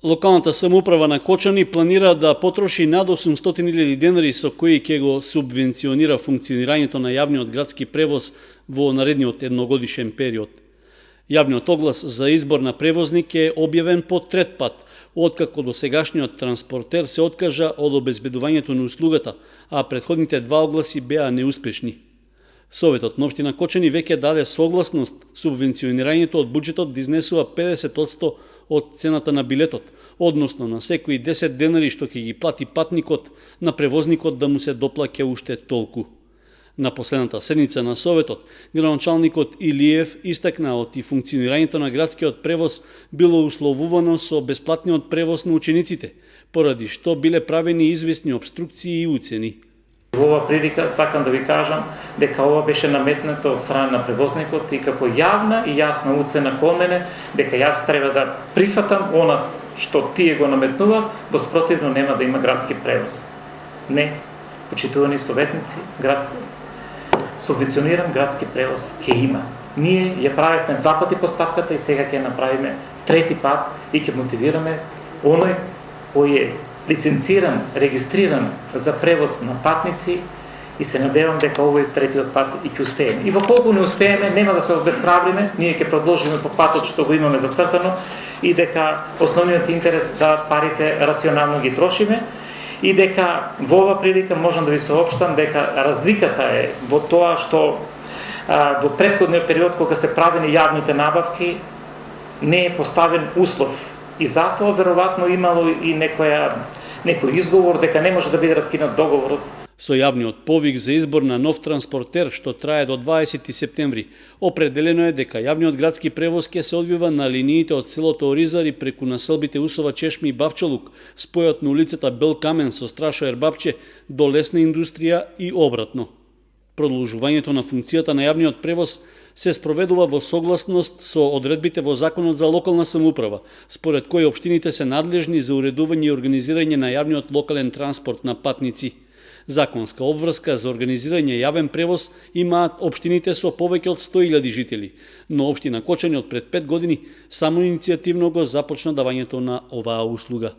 Локалната самоуправа на Кочани планира да потроши над 800.000 денари со кои ќе го субвенционира функционирањето на јавниот градски превоз во наредниот едногодишен период. Јавниот оглас за избор на превозник е објавен по трет пат, откако досегашниот транспортер се откажа од обезбедувањето на услугата, а претходните два огласи беа неуспешни. Советот на општина Кочани веќе даде согласност субвенционирањето од буџетот да изнесува 50% од цената на билетот, односно на секои 10 денари што ќе ги плати патникот, на превозникот да му се доплаќа уште толку. На последната седница на Советот, градоначалникот Илиев истакна и функционирањето на градскиот превоз било условувано со бесплатниот превоз на учениците, поради што биле правени известни обструкции и уцени. Во ова прилика сакам да ви кажам дека ова беше наметнато од страна на превозникот и како јавна и јасна уцена кон мене дека јас треба да прифатам она што тие го наметнуваат, во спротивно нема да има градски превоз. Не, почитувани советници, субвенциониран градски превоз ќе има. Ние ја правевме два пати постапката и сега ќе направиме трети пат и ќе мотивираме оној кој е лиценциран, регистриран за превоз на патници и се надевам дека овој третиот пат и ќе успееме. И воколку не успееме, нема да се обесхрабриме, ние ќе продолжиме по патот што го имаме зацртано и дека основниот интерес да парите рационално ги трошиме и дека во ова прилика можам да ви соопштам дека разликата е во тоа што во претходниот период кога се правени јавните набавки не е поставен услов. И затоа веројатно имало и некој изговор дека не може да биде раскинат договорот. Со јавниот повик за избор на нов транспортер што трае до 20 септември, определено е дека јавниот градски превоз ќе се одвива на линиите од селото Оризари преку населбите Усова, Чешми и Бавчалук, спојот на улицата Бел Камен со Страшоер Бабче до Лесна индустрија и обратно. Продолжувањето на функцијата на јавниот превоз се спроведува во согласност со одредбите во Законот за локална самоуправа, според кои општините се надлежни за уредување и организирање на јавниот локален транспорт на патници. Законска обврска за организирање јавен превоз имаат општините со повеќе од 100.000 жители, но општина Кочани од пред 5 години само иницијативно го започна давањето на оваа услуга.